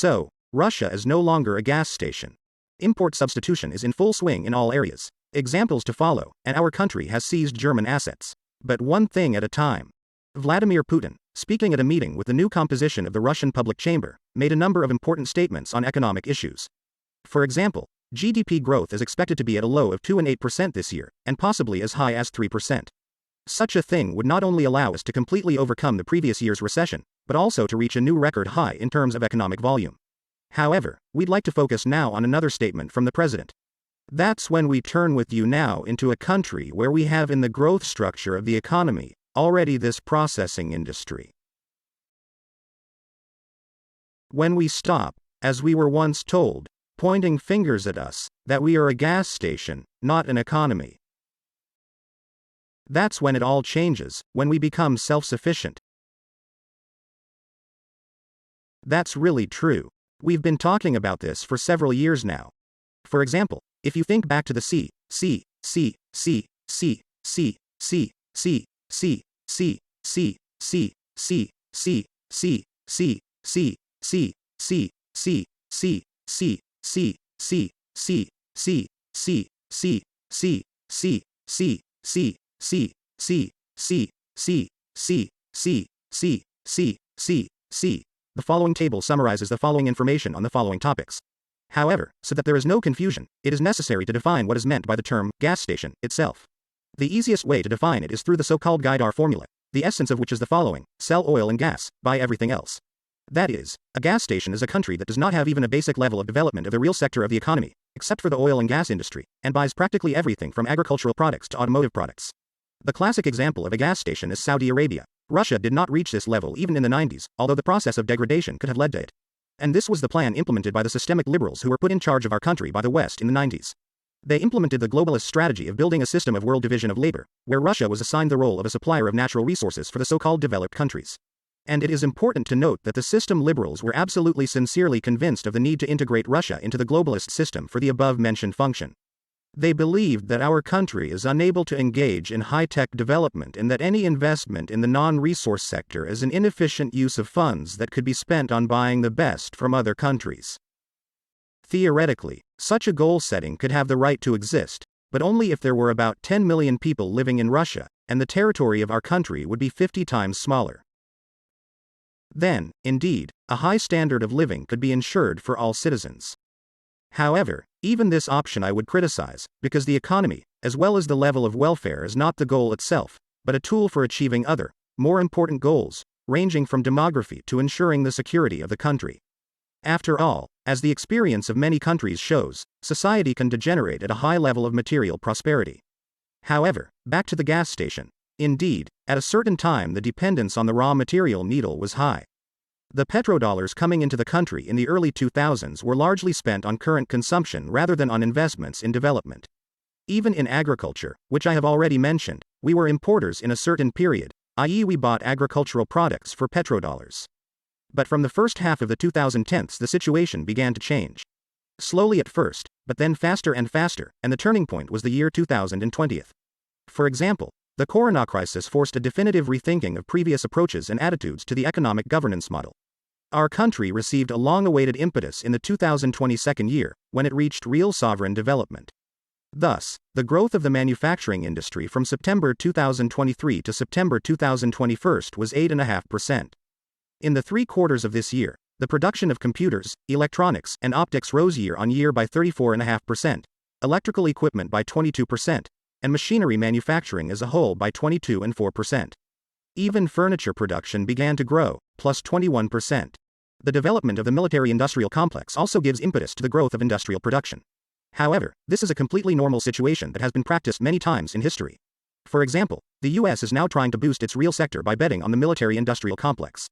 So, Russia is no longer a gas station. Import substitution is in full swing in all areas. Examples to follow, and our country has seized German assets. But one thing at a time. Vladimir Putin, speaking at a meeting with the new composition of the Russian public chamber, made a number of important statements on economic issues. For example, GDP growth is expected to be at a low of 2 and 8% this year, and possibly as high as 3%. Such a thing would not only allow us to completely overcome the previous year's recession, but also to reach a new record high in terms of economic volume. However, we'd like to focus now on another statement from the president. That's when we turn with you now into a country where we have in the growth structure of the economy, already this processing industry. When we stop, as we were once told, pointing fingers at us, that we are a gas station, not an economy. That's when it all changes, when we become self-sufficient. That's really true. We've been talking about this for several years now. For example, if you think back to the C, the following table summarizes the following information on the following topics. However, so that there is no confusion, it is necessary to define what is meant by the term gas station itself. The easiest way to define it is through the so-called Guidar formula, the essence of which is the following: sell oil and gas, buy everything else. That is, a gas station is a country that does not have even a basic level of development of the real sector of the economy, except for the oil and gas industry, and buys practically everything from agricultural products to automotive products. The classic example of a gas station is Saudi Arabia. Russia did not reach this level even in the 90s, although the process of degradation could have led to it. And this was the plan implemented by the systemic liberals who were put in charge of our country by the West in the 90s. They implemented the globalist strategy of building a system of world division of labor, where Russia was assigned the role of a supplier of natural resources for the so-called developed countries. And it is important to note that the system liberals were absolutely sincerely convinced of the need to integrate Russia into the globalist system for the above-mentioned function. They believed that our country is unable to engage in high-tech development and that any investment in the non-resource sector is an inefficient use of funds that could be spent on buying the best from other countries. Theoretically, such a goal setting could have the right to exist, but only if there were about 10 million people living in Russia, and the territory of our country would be 50 times smaller. Then, indeed, a high standard of living could be ensured for all citizens. However, even this option I would criticize, because the economy, as well as the level of welfare, is not the goal itself, but a tool for achieving other, more important goals, ranging from demography to ensuring the security of the country. After all, as the experience of many countries shows, society can degenerate at a high level of material prosperity. However, back to the gas station. Indeed, at a certain time the dependence on the raw material needle was high. The petrodollars coming into the country in the early 2000s were largely spent on current consumption rather than on investments in development. Even in agriculture, which I have already mentioned, we were importers in a certain period, i.e. we bought agricultural products for petrodollars. But from the first half of the 2010s the situation began to change. Slowly at first, but then faster and faster, and the turning point was the year 2020. For example, the Corona crisis forced a definitive rethinking of previous approaches and attitudes to the economic governance model. Our country received a long-awaited impetus in the 2022 year, when it reached real sovereign development. Thus, the growth of the manufacturing industry from September 2023 to September 2021 was 8.5%. In the 3 quarters of this year, the production of computers, electronics, and optics rose year-on-year by 34.5%, electrical equipment by 22%, and machinery manufacturing as a whole by 22.4%. Even furniture production began to grow, plus 21%. The development of the military-industrial complex also gives impetus to the growth of industrial production. However, this is a completely normal situation that has been practiced many times in history. For example, the US is now trying to boost its real sector by betting on the military-industrial complex.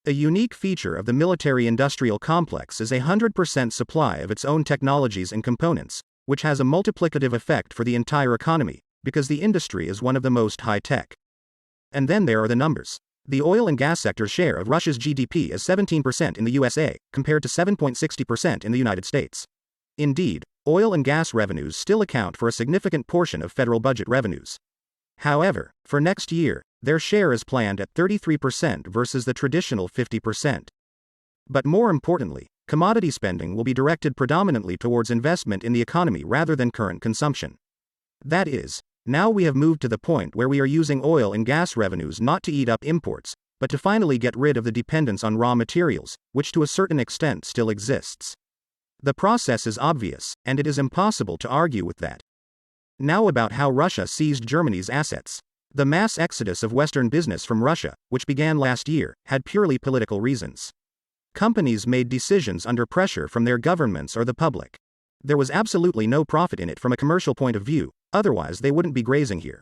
A unique feature of the military-industrial complex is a 100% supply of its own technologies and components, which has a multiplicative effect for the entire economy, because the industry is one of the most high-tech. And then there are the numbers. The oil and gas sector's share of Russia's GDP is 17% in the USA, compared to 7.60% in the United States. Indeed, oil and gas revenues still account for a significant portion of federal budget revenues. However, for next year, their share is planned at 33% versus the traditional 50%. But more importantly, commodity spending will be directed predominantly towards investment in the economy rather than current consumption. That is, now we have moved to the point where we are using oil and gas revenues not to eat up imports, but to finally get rid of the dependence on raw materials, which to a certain extent still exists. The process is obvious, and it is impossible to argue with that. Now about how Russia seized Germany's assets. The mass exodus of Western business from Russia, which began last year, had purely political reasons. Companies made decisions under pressure from their governments or the public. There was absolutely no profit in it from a commercial point of view, otherwise they wouldn't be grazing here.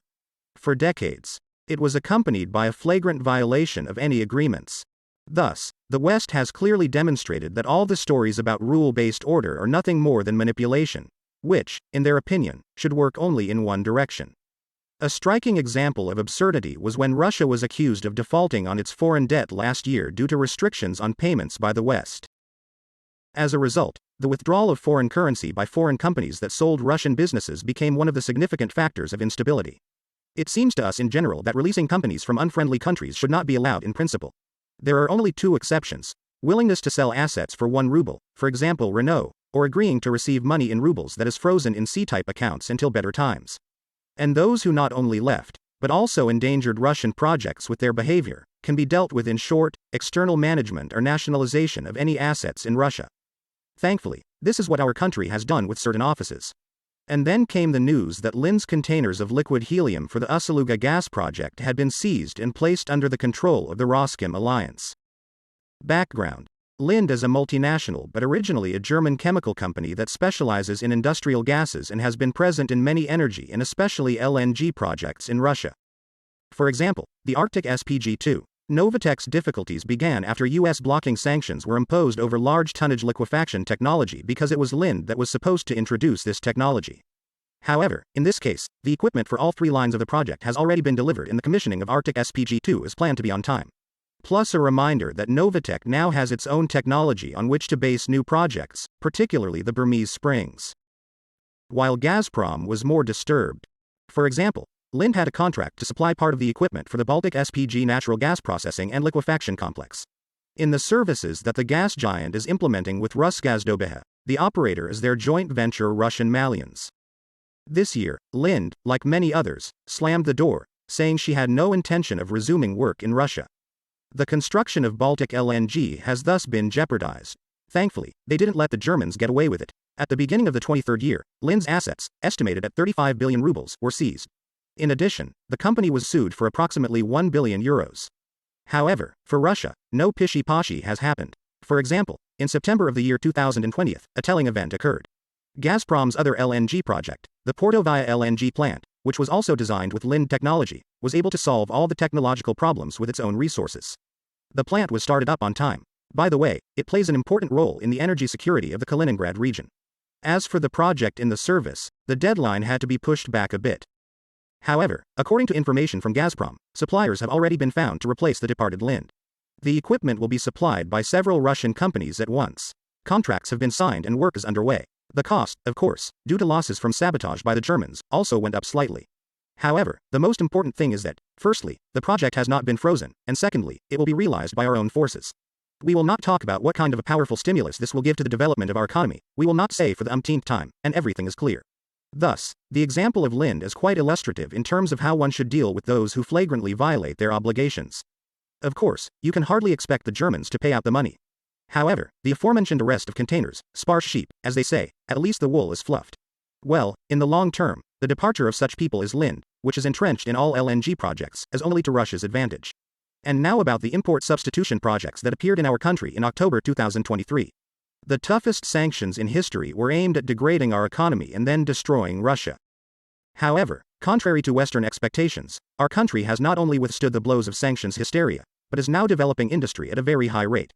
For decades, it was accompanied by a flagrant violation of any agreements. Thus, the West has clearly demonstrated that all the stories about rule-based order are nothing more than manipulation, which, in their opinion, should work only in one direction. A striking example of absurdity was when Russia was accused of defaulting on its foreign debt last year due to restrictions on payments by the West. As a result, the withdrawal of foreign currency by foreign companies that sold Russian businesses became one of the significant factors of instability. It seems to us in general that releasing companies from unfriendly countries should not be allowed in principle. There are only two exceptions: willingness to sell assets for 1 ruble, for example Renault, or agreeing to receive money in rubles that is frozen in C-type accounts until better times. And those who not only left, but also endangered Russian projects with their behavior, can be dealt with in short, external management or nationalization of any assets in Russia. Thankfully, this is what our country has done with certain offices. And then came the news that Lind's containers of liquid helium for the Usaluga gas project had been seized and placed under the control of the Roskam alliance. Background: Lind is a multinational but originally a German chemical company that specializes in industrial gases and has been present in many energy and especially LNG projects in Russia. For example, the Arctic SPG-2. Novatek's difficulties began after U.S. blocking sanctions were imposed over large tonnage liquefaction technology because it was Lind that was supposed to introduce this technology. However, in this case, the equipment for all 3 lines of the project has already been delivered and the commissioning of Arctic SPG-2 is planned to be on time. Plus a reminder that Novatek now has its own technology on which to base new projects, particularly the Burmese Springs. While Gazprom was more disturbed. For example, Lind had a contract to supply part of the equipment for the Baltic SPG natural gas processing and liquefaction complex. In the services that the gas giant is implementing with Rusgazdobeha, the operator is their joint venture Russian Malians. This year, Lind, like many others, slammed the door, saying she had no intention of resuming work in Russia. The construction of Baltic LNG has thus been jeopardized. Thankfully, they didn't let the Germans get away with it. At the beginning of the 23rd year, Lind's assets, estimated at 35 billion rubles, were seized. In addition, the company was sued for approximately 1 billion euros. However, for Russia, no pishy-poshy has happened. For example, in September of the year 2020, a telling event occurred. Gazprom's other LNG project, the Portovaya LNG plant, which was also designed with Lind technology, was able to solve all the technological problems with its own resources. The plant was started up on time. By the way, it plays an important role in the energy security of the Kaliningrad region. As for the project in the service, the deadline had to be pushed back a bit. However, according to information from Gazprom, suppliers have already been found to replace the departed Lind. The equipment will be supplied by several Russian companies at once. Contracts have been signed and work is underway. The cost, of course, due to losses from sabotage by the Germans, also went up slightly. However, the most important thing is that, firstly, the project has not been frozen, and secondly, it will be realized by our own forces. We will not talk about what kind of a powerful stimulus this will give to the development of our economy, we will not say for the umpteenth time, and everything is clear. Thus, the example of Lind is quite illustrative in terms of how one should deal with those who flagrantly violate their obligations. Of course, you can hardly expect the Germans to pay out the money. However, the aforementioned arrest of containers, sparse sheep, as they say, at least the wool is fluffed. Well, in the long term, the departure of such people as Lind, which is entrenched in all LNG projects, is only to Russia's advantage. And now about the import substitution projects that appeared in our country in October 2023. The toughest sanctions in history were aimed at degrading our economy and then destroying Russia. However, contrary to Western expectations, our country has not only withstood the blows of sanctions hysteria, but is now developing industry at a very high rate.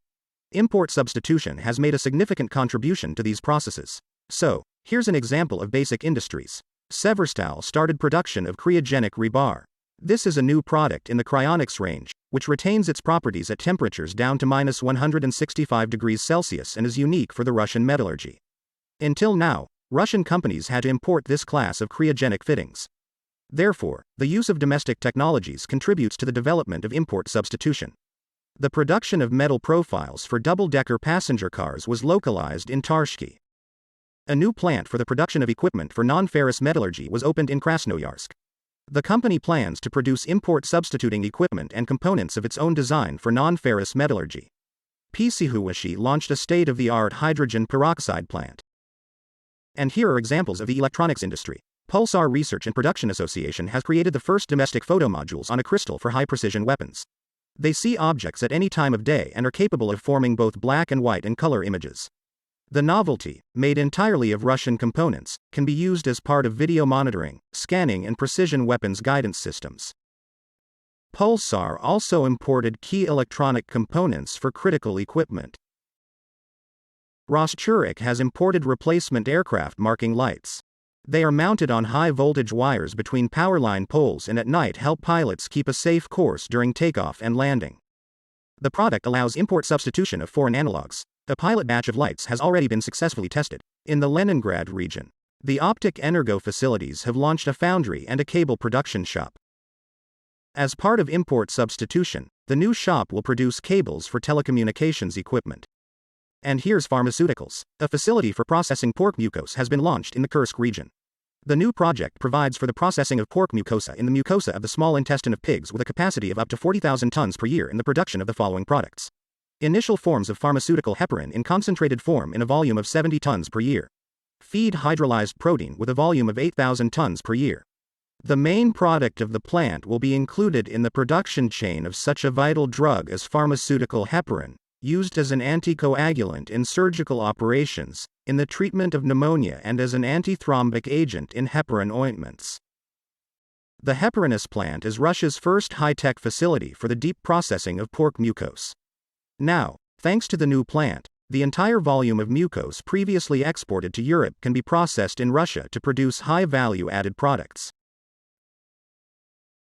Import substitution has made a significant contribution to these processes. So, here's an example of basic industries. Severstal started production of cryogenic rebar. This is a new product in the cryonics range, which retains its properties at temperatures down to -165 degrees Celsius and is unique for the Russian metallurgy. Until now, Russian companies had to import this class of cryogenic fittings. Therefore, the use of domestic technologies contributes to the development of import substitution. The production of metal profiles for double-decker passenger cars was localized in Tarshki. A new plant for the production of equipment for non-ferrous metallurgy was opened in Krasnoyarsk. The company plans to produce import substituting equipment and components of its own design for non-ferrous metallurgy. Psyhuashi launched a state-of-the-art hydrogen peroxide plant. And here are examples of the electronics industry. Pulsar Research and Production Association has created the first domestic photomodules on a crystal for high-precision weapons. They see objects at any time of day and are capable of forming both black and white and color images. The novelty, made entirely of Russian components, can be used as part of video monitoring, scanning and precision weapons guidance systems. Pulsar also imported key electronic components for critical equipment. Rosschurik has imported replacement aircraft marking lights. They are mounted on high-voltage wires between powerline poles and at night help pilots keep a safe course during takeoff and landing. The product allows import substitution of foreign analogs. A pilot batch of lights has already been successfully tested. In the Leningrad region, the Optic Energo facilities have launched a foundry and a cable production shop. As part of import substitution, the new shop will produce cables for telecommunications equipment. And here's pharmaceuticals. A facility for processing pork mucose has been launched in the Kursk region. The new project provides for the processing of pork mucosa in the mucosa of the small intestine of pigs with a capacity of up to 40,000 tons per year in the production of the following products. Initial forms of pharmaceutical heparin in concentrated form in a volume of 70 tons per year. Feed hydrolyzed protein with a volume of 8,000 tons per year. The main product of the plant will be included in the production chain of such a vital drug as pharmaceutical heparin, used as an anticoagulant in surgical operations, in the treatment of pneumonia and as an antithrombic agent in heparin ointments. The Heparinus plant is Russia's first high-tech facility for the deep processing of pork mucose. Now, thanks to the new plant, the entire volume of mucose previously exported to Europe can be processed in Russia to produce high-value added products.